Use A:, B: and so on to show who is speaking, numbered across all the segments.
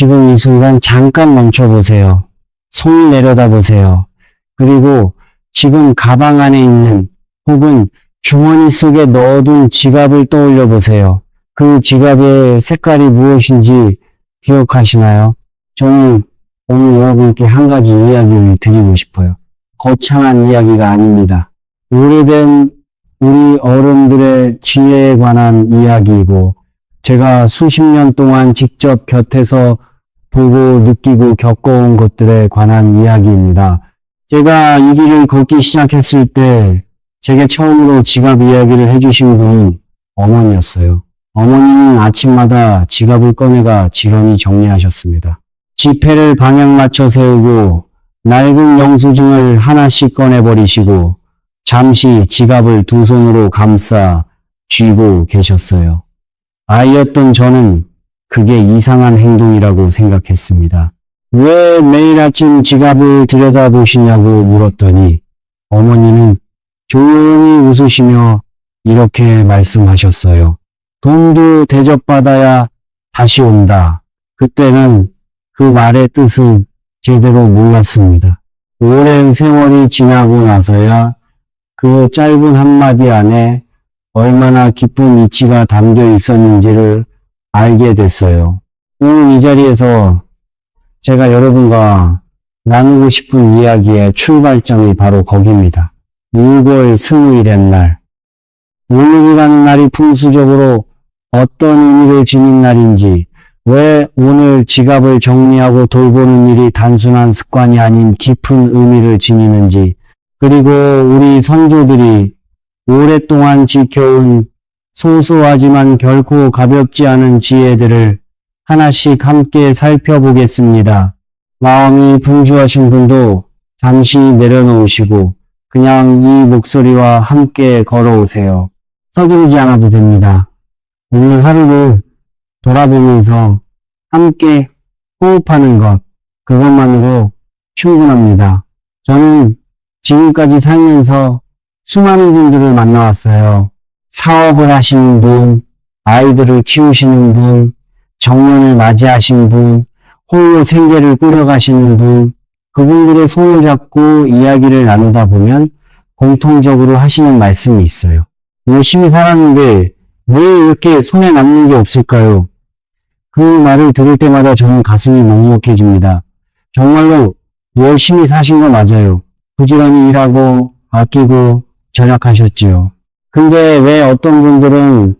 A: 지금 이 순간 잠깐 멈춰보세요. 손 내려다보세요. 그리고 지금 가방 안에 있는 혹은 주머니 속에 넣어둔 지갑을 떠올려 보세요. 그 지갑의 색깔이 무엇인지 기억하시나요? 저는 오늘 여러분께 한 가지 이야기를 드리고 싶어요. 거창한 이야기가 아닙니다. 오래된 우리 어른들의 지혜에 관한 이야기이고 제가 수십 년 동안 직접 곁에서 보고 느끼고 겪어온 것들에 관한 이야기입니다. 제가 이 길을 걷기 시작했을 때 제게 처음으로 지갑 이야기를 해주신 분은 어머니였어요. 어머니는 아침마다 지갑을 꺼내가 지런히 정리하셨습니다. 지폐를 방향 맞춰 세우고 낡은 영수증을 하나씩 꺼내버리시고 잠시 지갑을 두 손으로 감싸 쥐고 계셨어요. 아이였던 저는 그게 이상한 행동이라고 생각했습니다. 왜 매일 아침 지갑을 들여다보시냐고 물었더니 어머니는 조용히 웃으시며 이렇게 말씀하셨어요. 돈도 대접받아야 다시 온다. 그때는 그 말의 뜻을 제대로 몰랐습니다. 오랜 세월이 지나고 나서야 그 짧은 한마디 안에 얼마나 깊은 이치가 담겨 있었는지를 알게 됐어요. 오늘 이 자리에서 제가 여러분과 나누고 싶은 이야기의 출발점이 바로 거기입니다. 6월 20일의 날. 오늘이라는 날이 풍수적으로 어떤 의미를 지닌 날인지, 왜 오늘 지갑을 정리하고 돌보는 일이 단순한 습관이 아닌 깊은 의미를 지니는지, 그리고 우리 선조들이 오랫동안 지켜온 소소하지만 결코 가볍지 않은 지혜들을 하나씩 함께 살펴보겠습니다. 마음이 분주하신 분도 잠시 내려놓으시고 그냥 이 목소리와 함께 걸어오세요. 서두르지 않아도 됩니다. 오늘 하루를 돌아보면서 함께 호흡하는 것, 그것만으로 충분합니다. 저는 지금까지 살면서 수많은 분들을 만나왔어요. 사업을 하시는 분, 아이들을 키우시는 분, 정년을 맞이하신 분, 홀로 생계를 꾸려가시는 분, 그분들의 손을 잡고 이야기를 나누다 보면 공통적으로 하시는 말씀이 있어요. 열심히 살았는데 왜 이렇게 손에 남는 게 없을까요? 그 말을 들을 때마다 저는 가슴이 먹먹해집니다. 정말로 열심히 사신 거 맞아요. 부지런히 일하고 아끼고 절약하셨지요. 근데 왜 어떤 분들은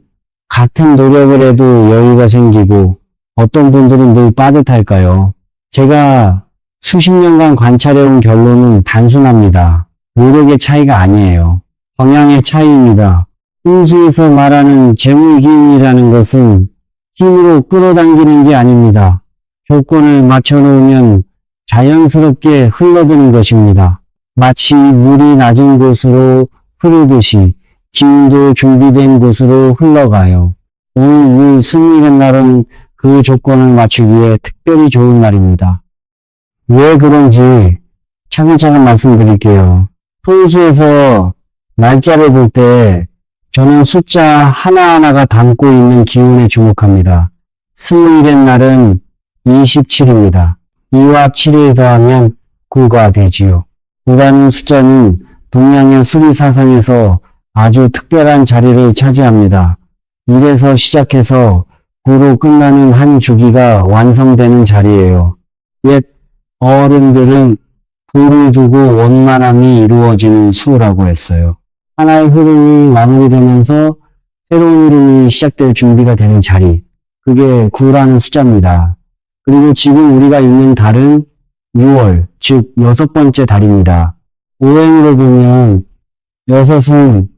A: 같은 노력을 해도 여유가 생기고 어떤 분들은 늘 빠듯할까요? 제가 수십 년간 관찰해온 결론은 단순합니다. 노력의 차이가 아니에요. 방향의 차이입니다. 풍수에서 말하는 재물기운이라는 것은 힘으로 끌어당기는 게 아닙니다. 조건을 맞춰놓으면 자연스럽게 흘러드는 것입니다. 마치 물이 낮은 곳으로 흐르듯이 기운도 준비된 곳으로 흘러가요. 오늘 6월 20일의 날은 그 조건을 맞추기에 특별히 좋은 날입니다. 왜 그런지 차근차근 말씀드릴게요. 풍수에서 날짜를 볼 때 저는 숫자 하나하나가 담고 있는 기운에 주목합니다. 20일의 날은 27입니다. 2와 7을 더하면 9가 되지요. 9라는 숫자는 동양의 수리사상에서 아주 특별한 자리를 차지합니다. 1에서 시작해서 9로 끝나는 한 주기가 완성되는 자리예요. 옛 어른들은 9를 두고 원만함이 이루어지는 수라고 했어요. 하나의 흐름이 마무리되면서 새로운 흐름이 시작될 준비가 되는 자리, 그게 9라는 숫자입니다. 그리고 지금 우리가 있는 달은 6월, 즉 6번째 달입니다. 오행으로 보면 6은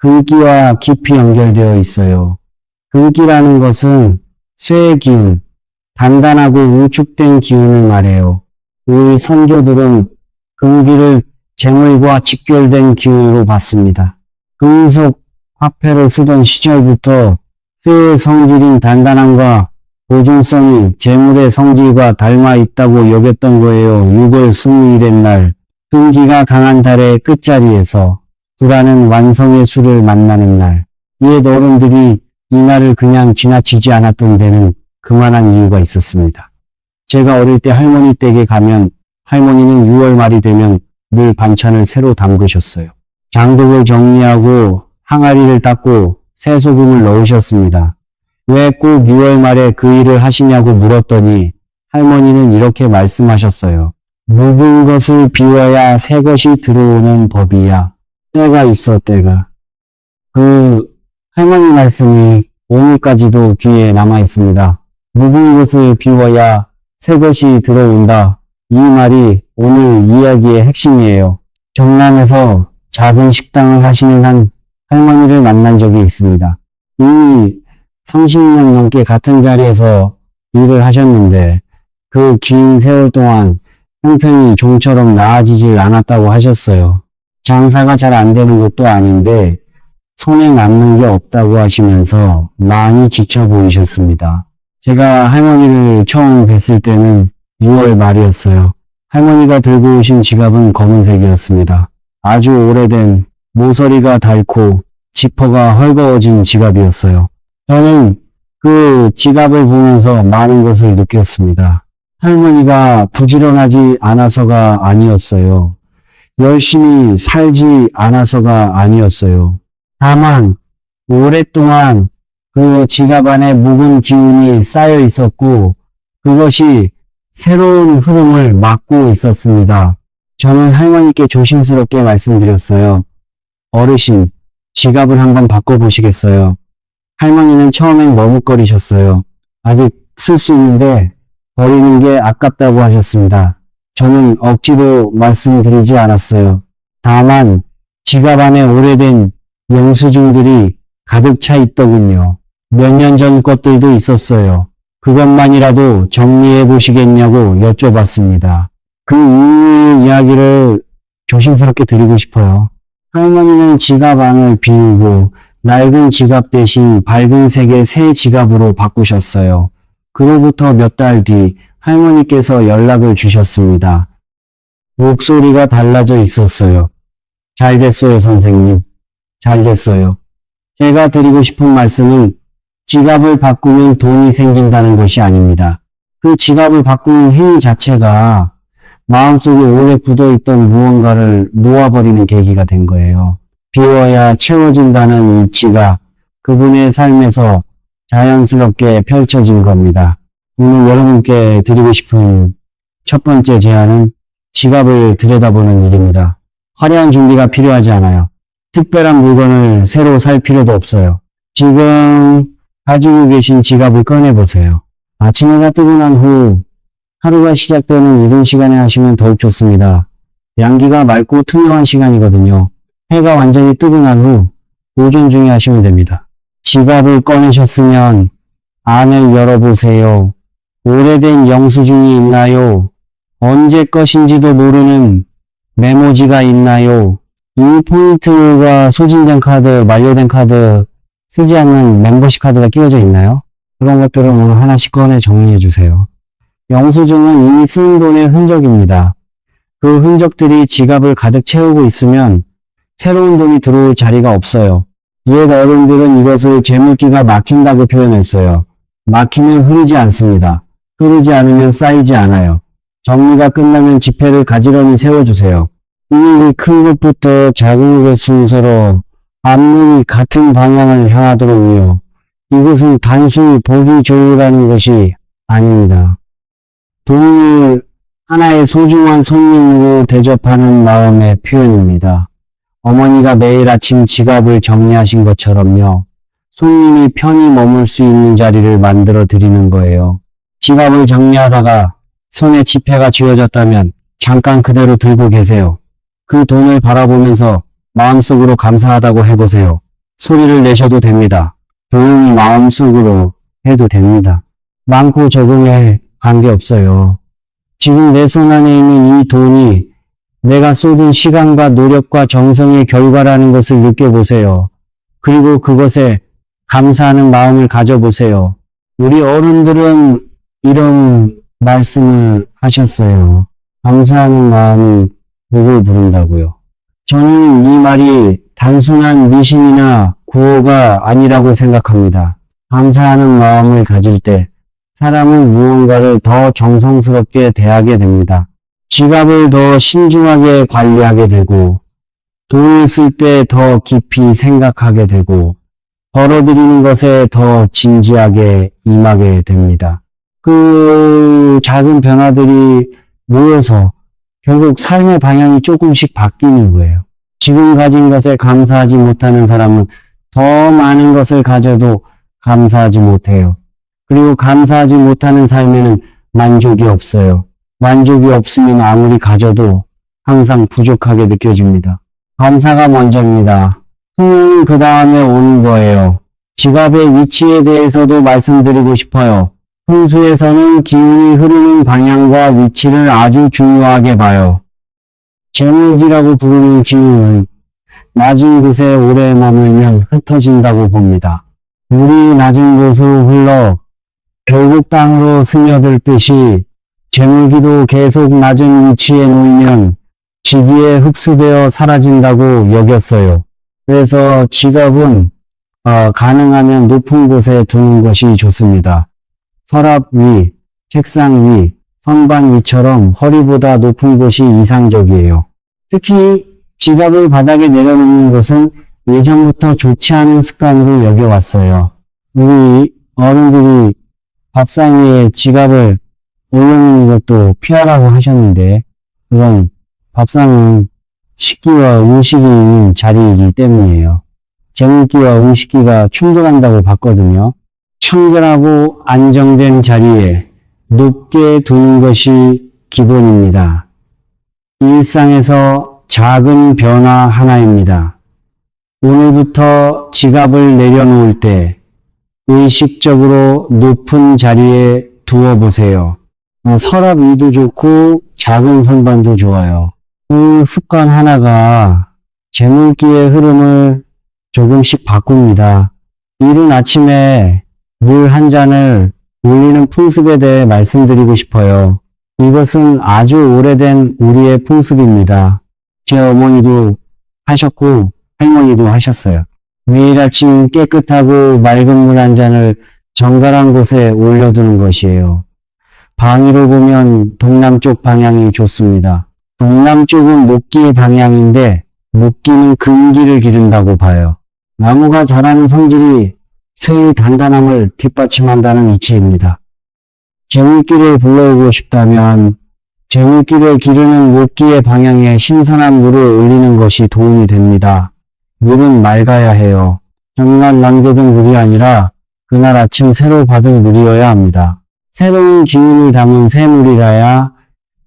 A: 금기와 깊이 연결되어 있어요. 금기라는 것은 쇠의 기운, 단단하고 우축된 기운을 말해요. 우리 선조들은 금기를 재물과 직결된 기운으로 봤습니다. 금속 화폐를 쓰던 시절부터 쇠의 성질인 단단함과 보존성이 재물의 성질과 닮아 있다고 여겼던 거예요. 6월 20일의 날, 금기가 강한 달의 끝자리에서 9라는 완성의 수를 만나는 날, 옛 어른들이 이 날을 그냥 지나치지 않았던 데는 그만한 이유가 있었습니다. 제가 어릴 때 할머니 댁에 가면 할머니는 6월 말이 되면 늘 반찬을 새로 담그셨어요. 장독을 정리하고 항아리를 닦고 새소금을 넣으셨습니다. 왜 꼭 6월 말에 그 일을 하시냐고 물었더니 할머니는 이렇게 말씀하셨어요. 묵은 것을 비워야 새 것이 들어오는 법이야. 때가 있어, 때가. 그 할머니 말씀이 오늘까지도 귀에 남아 있습니다. 묵은 것을 비워야 새 것이 들어온다. 이 말이 오늘 이야기의 핵심이에요. 경남에서 작은 식당을 하시는 한 할머니를 만난 적이 있습니다. 이미 30년 넘게 같은 자리에서 일을 하셨는데 그 긴 세월 동안 형편이 좀처럼 나아지질 않았다고 하셨어요. 장사가 잘 안 되는 것도 아닌데 손에 남는 게 없다고 하시면서 많이 지쳐 보이셨습니다. 제가 할머니를 처음 뵀을 때는 6월 말이었어요. 할머니가 들고 오신 지갑은 검은색이었습니다. 아주 오래된 모서리가 닳고 지퍼가 헐거워진 지갑이었어요. 저는 그 지갑을 보면서 많은 것을 느꼈습니다. 할머니가 부지런하지 않아서가 아니었어요. 열심히 살지 않아서가 아니었어요. 다만 오랫동안 그 지갑 안에 묵은 기운이 쌓여 있었고 그것이 새로운 흐름을 막고 있었습니다. 저는 할머니께 조심스럽게 말씀드렸어요. 어르신, 지갑을 한번 바꿔보시겠어요? 할머니는 처음엔 머뭇거리셨어요. 아직 쓸 수 있는데 버리는 게 아깝다고 하셨습니다. 저는 억지로 말씀드리지 않았어요. 다만 지갑 안에 오래된 영수증들이 가득 차 있더군요. 몇 년 전 것들도 있었어요. 그것만이라도 정리해 보시겠냐고 여쭤봤습니다. 그 이유의 이야기를 조심스럽게 드리고 싶어요. 할머니는 지갑 안을 비우고 낡은 지갑 대신 밝은 색의 새 지갑으로 바꾸셨어요. 그로부터 몇 달 뒤 할머니께서 연락을 주셨습니다. 목소리가 달라져 있었어요. 잘 됐어요, 선생님. 잘 됐어요. 제가 드리고 싶은 말씀은 지갑을 바꾸면 돈이 생긴다는 것이 아닙니다. 그 지갑을 바꾸는 행위 자체가 마음속에 오래 굳어있던 무언가를 놓아버리는 계기가 된 거예요. 비워야 채워진다는 이치가 그분의 삶에서 자연스럽게 펼쳐진 겁니다. 오늘 여러분께 드리고 싶은 첫 번째 제안은 지갑을 들여다보는 일입니다. 화려한 준비가 필요하지 않아요. 특별한 물건을 새로 살 필요도 없어요. 지금 가지고 계신 지갑을 꺼내보세요. 아침 해가 뜨고 난 후 하루가 시작되는 이른 시간에 하시면 더욱 좋습니다. 양기가 맑고 투명한 시간이거든요. 해가 완전히 뜨고 난 후 오전 중에 하시면 됩니다. 지갑을 꺼내셨으면 안을 열어보세요. 오래된 영수증이 있나요? 언제 것인지도 모르는 메모지가 있나요? 이 포인트가 소진된 카드, 만료된 카드, 쓰지 않는 멤버십 카드가 끼워져 있나요? 그런 것들을 오늘 하나씩 꺼내 정리해 주세요. 영수증은 이미 쓴 돈의 흔적입니다. 그 흔적들이 지갑을 가득 채우고 있으면 새로운 돈이 들어올 자리가 없어요. 옛 어른들은 이것을 재물기가 막힌다고 표현했어요. 막히면 흐르지 않습니다. 흐르지 않으면 쌓이지 않아요. 정리가 끝나면 지폐를 가지런히 세워주세요. 이익이 큰 것부터 작은 것 순서로 앞문이 같은 방향을 향하도록요. 이것은 단순히 보기 좋으라는 것이 아닙니다. 돈을 하나의 소중한 손님으로 대접하는 마음의 표현입니다. 어머니가 매일 아침 지갑을 정리하신 것처럼요. 손님이 편히 머물 수 있는 자리를 만들어 드리는 거예요. 지갑을 정리하다가 손에 지폐가 쥐어졌다면 잠깐 그대로 들고 계세요. 그 돈을 바라보면서 마음속으로 감사하다고 해보세요. 소리를 내셔도 됩니다. 조용히 마음속으로 해도 됩니다. 많고 적음에 관계없어요. 지금 내 손 안에 있는 이 돈이 내가 쏟은 시간과 노력과 정성의 결과라는 것을 느껴보세요. 그리고 그것에 감사하는 마음을 가져보세요. 우리 어른들은 이런 말씀을 하셨어요. 감사하는 마음이 복을 부른다고요. 저는 이 말이 단순한 미신이나 구호가 아니라고 생각합니다. 감사하는 마음을 가질 때 사람은 무언가를 더 정성스럽게 대하게 됩니다. 지갑을 더 신중하게 관리하게 되고, 돈을 쓸 때 더 깊이 생각하게 되고, 벌어들이는 것에 더 진지하게 임하게 됩니다. 그 작은 변화들이 모여서 결국 삶의 방향이 조금씩 바뀌는 거예요. 지금 가진 것에 감사하지 못하는 사람은 더 많은 것을 가져도 감사하지 못해요. 그리고 감사하지 못하는 삶에는 만족이 없어요. 만족이 없으면 아무리 가져도 항상 부족하게 느껴집니다. 감사가 먼저입니다. 성령은 그 다음에 오는 거예요. 지갑의 위치에 대해서도 말씀드리고 싶어요. 풍수에서는 기운이 흐르는 방향과 위치를 아주 중요하게 봐요. 재물기라고 부르는 기운은 낮은 곳에 오래 머물면 흩어진다고 봅니다. 물이 낮은 곳으로 흘러 결국 땅으로 스며들듯이 재물기도 계속 낮은 위치에 놓이면 지기에 흡수되어 사라진다고 여겼어요. 그래서 지갑은 가능하면 높은 곳에 두는 것이 좋습니다. 서랍 위, 책상 위, 선반 위처럼 허리보다 높은 곳이 이상적이에요. 특히 지갑을 바닥에 내려놓는 것은 예전부터 좋지 않은 습관으로 여겨왔어요. 우리 어른들이 밥상 위에 지갑을 올려놓는 것도 피하라고 하셨는데, 그건 밥상은 식기와 음식이 있는 자리이기 때문이에요. 재물기와 음식기가 충돌한다고 봤거든요. 청결하고 안정된 자리에 높게 두는 것이 기본입니다. 일상에서 작은 변화 하나입니다. 오늘부터 지갑을 내려놓을 때 의식적으로 높은 자리에 두어보세요. 서랍 위도 좋고 작은 선반도 좋아요. 그 습관 하나가 재물기의 흐름을 조금씩 바꿉니다. 이른 아침에 물 한 잔을 올리는 풍습에 대해 말씀드리고 싶어요. 이것은 아주 오래된 우리의 풍습입니다. 제 어머니도 하셨고 할머니도 하셨어요. 매일 아침 깨끗하고 맑은 물 한 잔을 정갈한 곳에 올려두는 것이에요. 방위로 보면 동남쪽 방향이 좋습니다. 동남쪽은 목기의 방향인데 목기는 금기를 기른다고 봐요. 나무가 자라는 성질이 쇠의 단단함을 뒷받침한다는 이치입니다. 재물기를 불러오고 싶다면 재물기를 기르는 목기의 방향에 신선한 물을 올리는 것이 도움이 됩니다. 물은 맑아야 해요. 전날 남겨둔 물이 아니라 그날 아침 새로 받은 물이어야 합니다. 새로운 기운을 담은 새 물이라야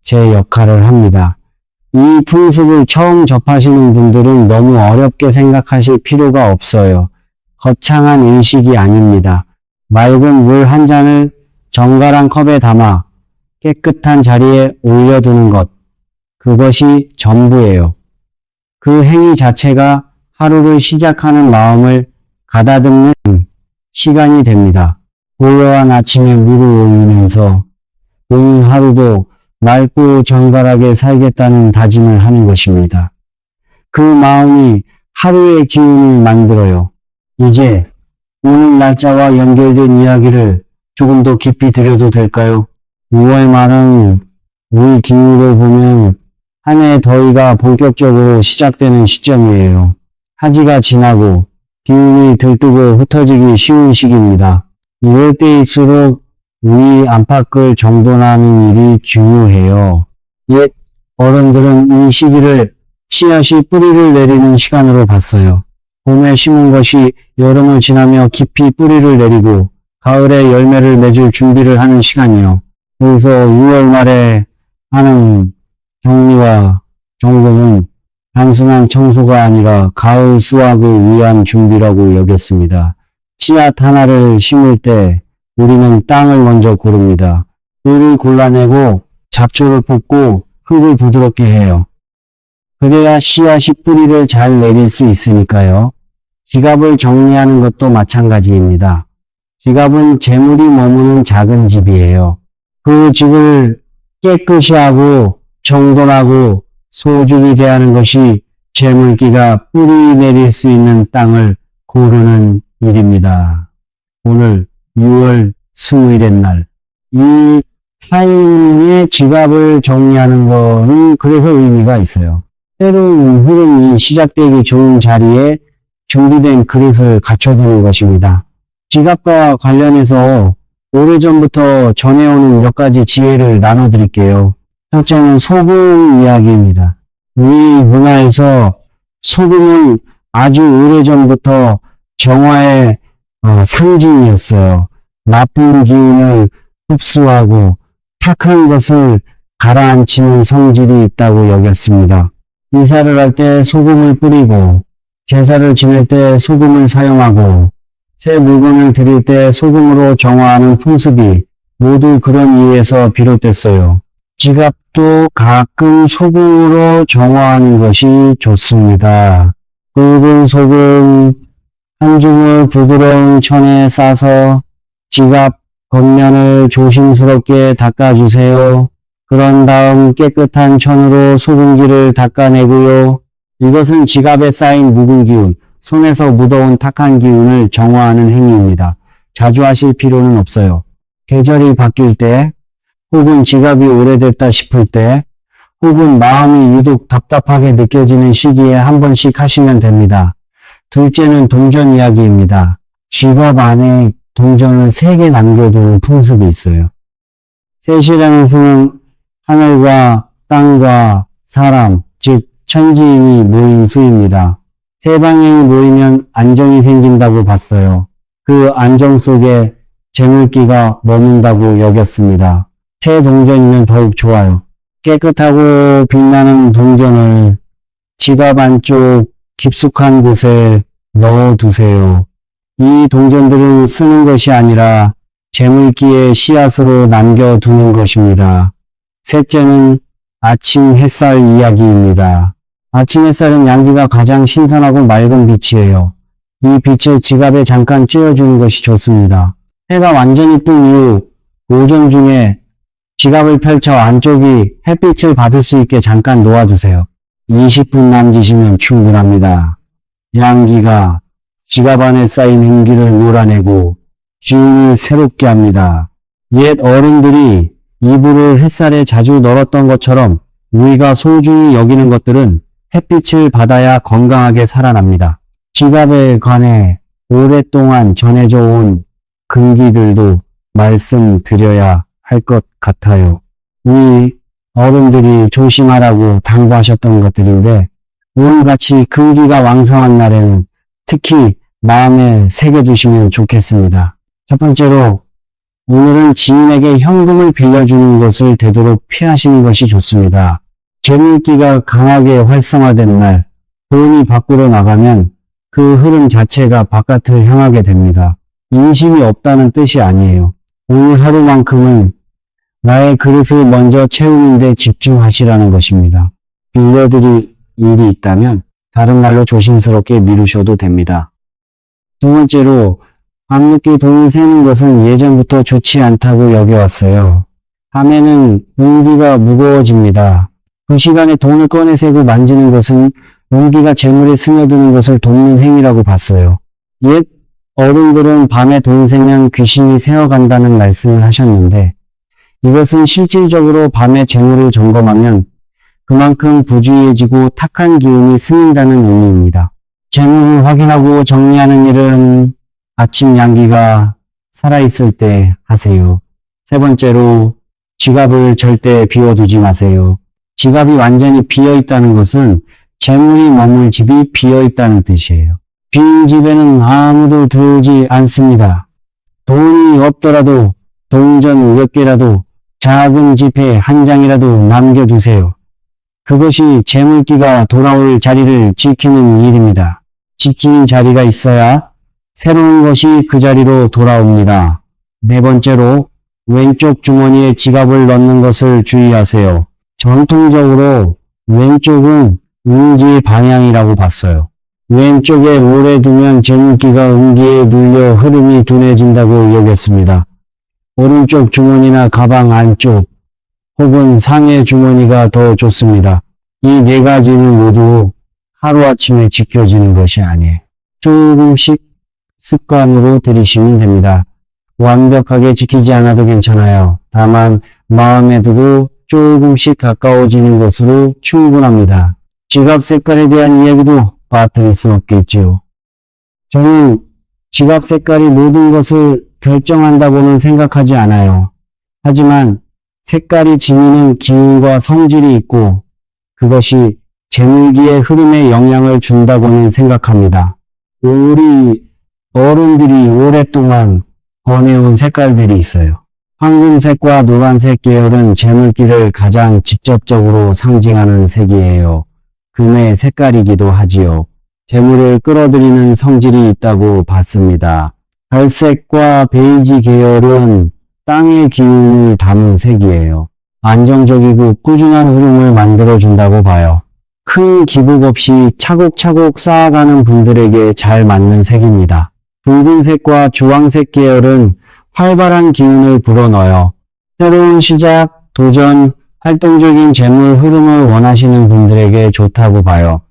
A: 제 역할을 합니다. 이 풍습을 처음 접하시는 분들은 너무 어렵게 생각하실 필요가 없어요. 거창한 의식이 아닙니다. 맑은 물 한 잔을 정갈한 컵에 담아 깨끗한 자리에 올려두는 것, 그것이 전부예요. 그 행위 자체가 하루를 시작하는 마음을 가다듬는 시간이 됩니다. 고요한 아침에 물을 올리면서 오늘 하루도 맑고 정갈하게 살겠다는 다짐을 하는 것입니다. 그 마음이 하루의 기운을 만들어요. 이제 오늘 날짜와 연결된 이야기를 조금 더 깊이 드려도 될까요? 6월 말은 우리 기후를 보면 한 해의 더위가 본격적으로 시작되는 시점이에요. 하지가 지나고 기운이 들뜨고 흩어지기 쉬운 시기입니다. 이럴 때일수록 우리 안팎을 정돈하는 일이 중요해요. 옛 어른들은 이 시기를 씨앗이 뿌리를 내리는 시간으로 봤어요. 봄에 심은 것이 여름을 지나며 깊이 뿌리를 내리고 가을에 열매를 맺을 준비를 하는 시간이요. 그래서 6월 말에 하는 정리와 점검은 단순한 청소가 아니라 가을 수확을 위한 준비라고 여겼습니다. 씨앗 하나를 심을 때 우리는 땅을 먼저 고릅니다. 꿀을 골라내고 잡초를 뽑고 흙을 부드럽게 해요. 그래야 씨앗이 뿌리를 잘 내릴 수 있으니까요. 지갑을 정리하는 것도 마찬가지입니다. 지갑은 재물이 머무는 작은 집이에요. 그 집을 깨끗이 하고 정돈하고 소중히 대하는 것이 재물기가 뿌리 내릴 수 있는 땅을 고르는 일입니다. 오늘 6월 20일의 날 이 타인의 지갑을 정리하는 거는 그래서 의미가 있어요. 새로운 흐름이 시작되기 좋은 자리에 준비된 그릇을 갖춰두는 것입니다. 지갑과 관련해서 오래전부터 전해오는 몇 가지 지혜를 나눠드릴게요. 첫째는 소금 이야기입니다. 우리 문화에서 소금은 아주 오래전부터 정화의 상징이었어요. 나쁜 기운을 흡수하고 착한 것을 가라앉히는 성질이 있다고 여겼습니다. 인사를 할 때 소금을 뿌리고, 제사를 지낼 때 소금을 사용하고, 새 물건을 드릴 때 소금으로 정화하는 풍습이 모두 그런 이유에서 비롯됐어요. 지갑도 가끔 소금으로 정화하는 것이 좋습니다. 굵은 소금 한 줌을 부드러운 천에 싸서 지갑 겉면을 조심스럽게 닦아주세요. 그런 다음 깨끗한 천으로 소금기를 닦아내고요. 이것은 지갑에 쌓인 묵은 기운, 손에서 묻어온 탁한 기운을 정화하는 행위입니다. 자주 하실 필요는 없어요. 계절이 바뀔 때, 혹은 지갑이 오래됐다 싶을 때, 혹은 마음이 유독 답답하게 느껴지는 시기에 한 번씩 하시면 됩니다. 둘째는 동전 이야기입니다. 지갑 안에 동전을 3개 남겨두는 풍습이 있어요. 셋이라는 수는 하늘과 땅과 사람, 즉 천지인이 모인 수입니다. 세 방향이 모이면 안정이 생긴다고 봤어요. 그 안정 속에 재물기가 머문다고 여겼습니다. 새 동전이면 더욱 좋아요. 깨끗하고 빛나는 동전을 지갑 안쪽 깊숙한 곳에 넣어두세요. 이 동전들은 쓰는 것이 아니라 재물기의 씨앗으로 남겨두는 것입니다. 셋째는 아침 햇살 이야기입니다. 아침 햇살은 양기가 가장 신선하고 맑은 빛이에요. 이 빛을 지갑에 잠깐 쬐어주는 것이 좋습니다. 해가 완전히 뜬 이후 오전 중에 지갑을 펼쳐 안쪽이 햇빛을 받을 수 있게 잠깐 놓아두세요. 20분 남기시면 충분합니다. 양기가 지갑 안에 쌓인 흙기를 몰아내고 기운을 새롭게 합니다. 옛 어른들이 이불을 햇살에 자주 널었던 것처럼 우리가 소중히 여기는 것들은 햇빛을 받아야 건강하게 살아납니다. 지갑에 관해 오랫동안 전해져 온 금기들도 말씀드려야 할 것 같아요. 우리 어른들이 조심하라고 당부하셨던 것들인데 오늘같이 금기가 왕성한 날에는 특히 마음에 새겨두시면 좋겠습니다. 첫 번째로 오늘은 지인에게 현금을 빌려주는 것을 되도록 피하시는 것이 좋습니다. 재물기가 강하게 활성화된 날, 돈이 밖으로 나가면 그 흐름 자체가 바깥을 향하게 됩니다. 인심이 없다는 뜻이 아니에요. 오늘 하루만큼은 나의 그릇을 먼저 채우는 데 집중하시라는 것입니다. 빌려드릴 일이 있다면 다른 날로 조심스럽게 미루셔도 됩니다. 두 번째로 밤늦게 돈을 세는 것은 예전부터 좋지 않다고 여겨왔어요. 밤에는 운기가 무거워집니다. 그 시간에 돈을 꺼내 세고 만지는 것은 운기가 재물에 스며드는 것을 돕는 행위라고 봤어요. 옛 어른들은 밤에 돈 세면 귀신이 새어간다는 말씀을 하셨는데 이것은 실질적으로 밤에 재물을 점검하면 그만큼 부주의해지고 탁한 기운이 스민다는 의미입니다. 재물을 확인하고 정리하는 일은 아침 양기가 살아있을 때 하세요. 세 번째로 지갑을 절대 비워두지 마세요. 지갑이 완전히 비어있다는 것은 재물이 머물 집이 비어있다는 뜻이에요. 빈 집에는 아무도 들어오지 않습니다. 돈이 없더라도 동전 몇 개라도 작은 지폐 한 장이라도 남겨두세요. 그것이 재물기가 돌아올 자리를 지키는 일입니다. 지키는 자리가 있어야 새로운 것이 그 자리로 돌아옵니다. 네 번째로 왼쪽 주머니에 지갑을 넣는 것을 주의하세요. 전통적으로 왼쪽은 운기 방향이라고 봤어요. 왼쪽에 오래 두면 재물기가 운기에 눌려 흐름이 둔해진다고 여겼습니다. 오른쪽 주머니나 가방 안쪽 혹은 상의 주머니가 더 좋습니다. 이 네 가지는 모두 하루아침에 지켜지는 것이 아니에요. 조금씩 습관으로 들이시면 됩니다. 완벽하게 지키지 않아도 괜찮아요. 다만 마음에 두고 조금씩 가까워지는 것으로 충분합니다. 지갑 색깔에 대한 이야기도 빠뜨릴 수 없겠죠. 저는 지갑 색깔이 모든 것을 결정한다고는 생각하지 않아요. 하지만 색깔이 지니는 기운과 성질이 있고 그것이 재물기의 흐름에 영향을 준다고는 생각합니다. 우리 어른들이 오랫동안 권해온 색깔들이 있어요. 황금색과 노란색 계열은 재물기를 가장 직접적으로 상징하는 색이에요. 금의 색깔이기도 하지요. 재물을 끌어들이는 성질이 있다고 봤습니다. 별색과 베이지 계열은 땅의 기운을 담은 색이에요. 안정적이고 꾸준한 흐름을 만들어준다고 봐요. 큰 기복 없이 차곡차곡 쌓아가는 분들에게 잘 맞는 색입니다. 붉은색과 주황색 계열은 활발한 기운을 불어넣어요. 새로운 시작, 도전, 활동적인 재물 흐름을 원하시는 분들에게 좋다고 봐요.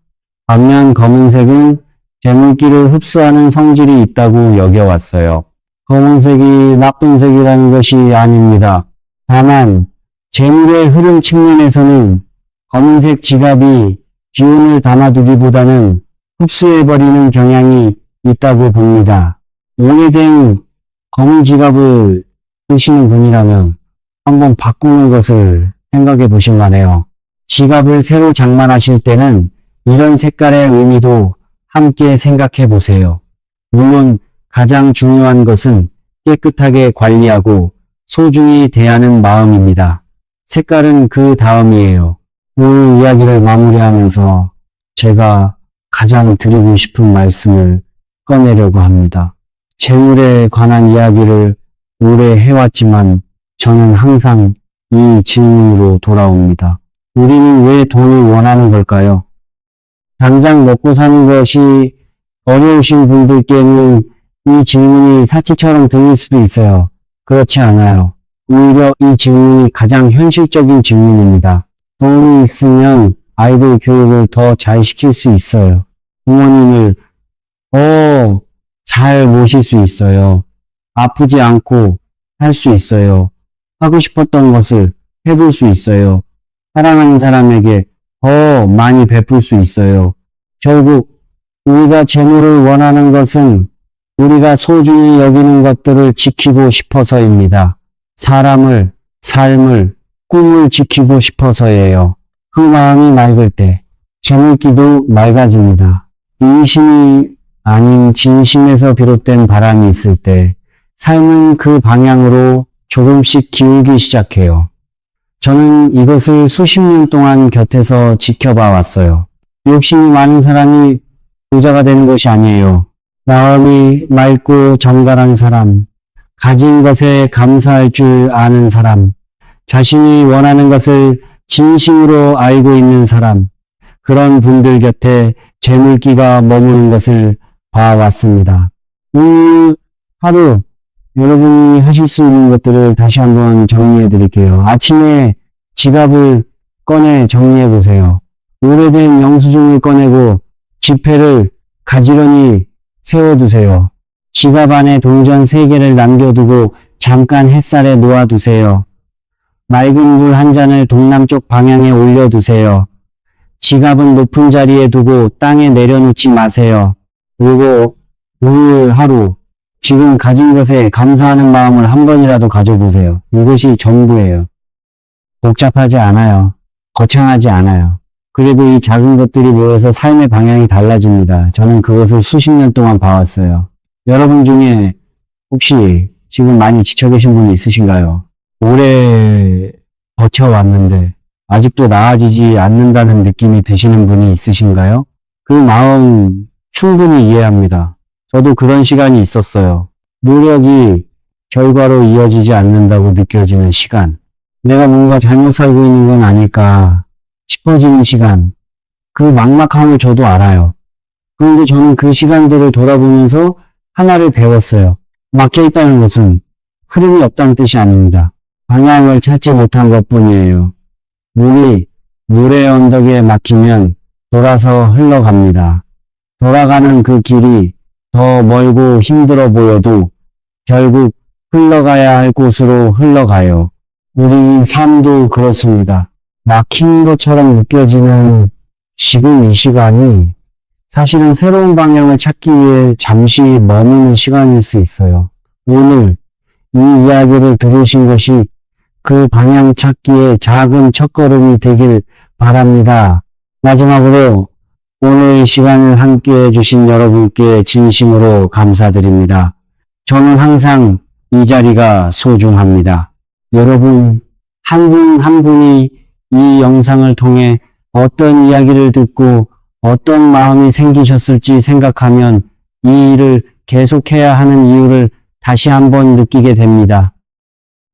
A: 반면 검은색은 재물기를 흡수하는 성질이 있다고 여겨왔어요. 검은색이 나쁜 색이라는 것이 아닙니다. 다만 재물의 흐름 측면에서는 검은색 지갑이 기운을 담아두기보다는 흡수해버리는 경향이 있다고 봅니다. 오래된 검은 지갑을 쓰시는 분이라면 한번 바꾸는 것을 생각해 보실 만해요. 지갑을 새로 장만하실 때는 이런 색깔의 의미도 함께 생각해 보세요. 물론 가장 중요한 것은 깨끗하게 관리하고 소중히 대하는 마음입니다. 색깔은 그 다음이에요. 오늘 이야기를 마무리하면서 제가 가장 드리고 싶은 말씀을 꺼내려고 합니다. 재물에 관한 이야기를 오래 해왔지만 저는 항상 이 질문으로 돌아옵니다. 우리는 왜 돈을 원하는 걸까요? 당장 먹고 사는 것이 어려우신 분들께는 이 질문이 사치처럼 들릴 수도 있어요. 그렇지 않아요. 오히려 이 질문이 가장 현실적인 질문입니다. 돈이 있으면 아이들 교육을 더 잘 시킬 수 있어요. 부모님을 더 잘 모실 수 있어요. 아프지 않고 할 수 있어요. 하고 싶었던 것을 해볼 수 있어요. 사랑하는 사람에게 더 많이 베풀 수 있어요. 결국 우리가 재물을 원하는 것은 우리가 소중히 여기는 것들을 지키고 싶어서입니다. 사람을, 삶을, 꿈을 지키고 싶어서예요. 그 마음이 맑을 때 재물기도 맑아집니다. 인심이 아닌 진심에서 비롯된 바람이 있을 때 삶은 그 방향으로 조금씩 기울기 시작해요. 저는 이것을 수십 년 동안 곁에서 지켜봐 왔어요. 욕심이 많은 사람이 부자가 되는 것이 아니에요. 마음이 맑고 정갈한 사람, 가진 것에 감사할 줄 아는 사람, 자신이 원하는 것을 진심으로 알고 있는 사람, 그런 분들 곁에 재물기가 머무는 것을 봐왔습니다. 오늘 하루 여러분이 하실 수 있는 것들을 다시 한번 정리해 드릴게요. 아침에 지갑을 꺼내 정리해 보세요. 오래된 영수증을 꺼내고 지폐를 가지런히 세워두세요. 지갑 안에 동전 3개를 남겨두고 잠깐 햇살에 놓아두세요. 맑은 물 한 잔을 동남쪽 방향에 올려두세요. 지갑은 높은 자리에 두고 땅에 내려놓지 마세요. 그리고 오늘 하루 지금 가진 것에 감사하는 마음을 한 번이라도 가져보세요. 이것이 전부예요. 복잡하지 않아요. 거창하지 않아요. 그래도 이 작은 것들이 모여서 삶의 방향이 달라집니다. 저는 그것을 수십 년 동안 봐왔어요. 여러분 중에 혹시 지금 많이 지쳐 계신 분이 있으신가요? 오래 버텨왔는데 아직도 나아지지 않는다는 느낌이 드시는 분이 있으신가요? 그 마음 충분히 이해합니다. 저도 그런 시간이 있었어요. 노력이 결과로 이어지지 않는다고 느껴지는 시간. 내가 뭔가 잘못 살고 있는 건 아닐까 싶어지는 시간. 그 막막함을 저도 알아요. 그런데 저는 그 시간들을 돌아보면서 하나를 배웠어요. 막혀있다는 것은 흐름이 없다는 뜻이 아닙니다. 방향을 찾지 못한 것뿐이에요. 물이 물의 언덕에 막히면 돌아서 흘러갑니다. 돌아가는 그 길이 더 멀고 힘들어 보여도 결국 흘러가야 할 곳으로 흘러가요. 우리 삶도 그렇습니다. 막힌 것처럼 느껴지는 지금 이 시간이 사실은 새로운 방향을 찾기 위해 잠시 머무는 시간일 수 있어요. 오늘 이 이야기를 들으신 것이 그 방향 찾기의 작은 첫걸음이 되길 바랍니다. 마지막으로 오늘 이 시간을 함께 해주신 여러분께 진심으로 감사드립니다. 저는 항상 이 자리가 소중합니다. 여러분 한 분 한 분이 이 영상을 통해 어떤 이야기를 듣고 어떤 마음이 생기셨을지 생각하면 이 일을 계속해야 하는 이유를 다시 한번 느끼게 됩니다.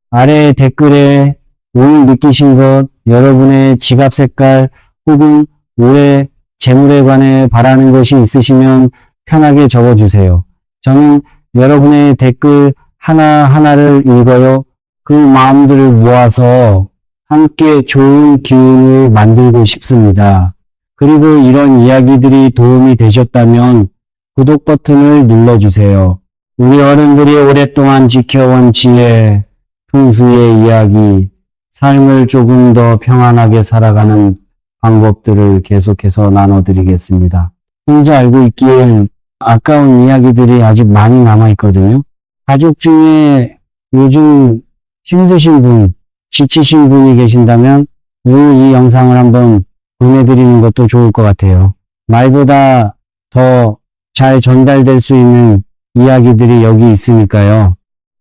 A: 아래 댓글에 오늘 느끼신 것, 여러분의 지갑 색깔 혹은 올해 재물에 관해 바라는 것이 있으시면 편하게 적어주세요. 저는 여러분의 댓글 하나하나를 읽어요. 그 마음들을 모아서 함께 좋은 기운을 만들고 싶습니다. 그리고 이런 이야기들이 도움이 되셨다면 구독 버튼을 눌러주세요. 우리 어른들이 오랫동안 지켜온 지혜, 풍수의 이야기, 삶을 조금 더 평안하게 살아가는 방법들을 계속해서 나눠드리겠습니다. 혼자 알고 있기엔 아까운 이야기들이 아직 많이 남아있거든요. 가족 중에 요즘 힘드신 분, 지치신 분이 계신다면 오늘 이 영상을 한번 보내드리는 것도 좋을 것 같아요. 말보다 더 잘 전달될 수 있는 이야기들이 여기 있으니까요.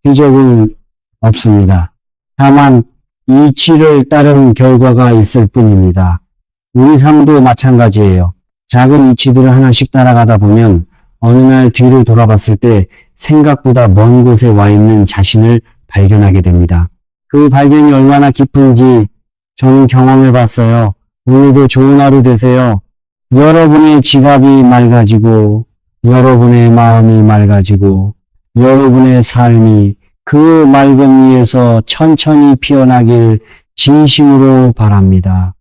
A: 희적은 없습니다. 다만 이치를 따른 결과가 있을 뿐입니다. 우리 삶도 마찬가지예요. 작은 이치들을 하나씩 따라가다 보면 어느 날 뒤를 돌아봤을 때 생각보다 먼 곳에 와 있는 자신을 발견하게 됩니다. 그 발견이 얼마나 깊은지 저는 경험해 봤어요. 오늘도 좋은 하루 되세요. 여러분의 지갑이 맑아지고 여러분의 마음이 맑아지고 여러분의 삶이 그 맑음 위에서 천천히 피어나길 진심으로 바랍니다.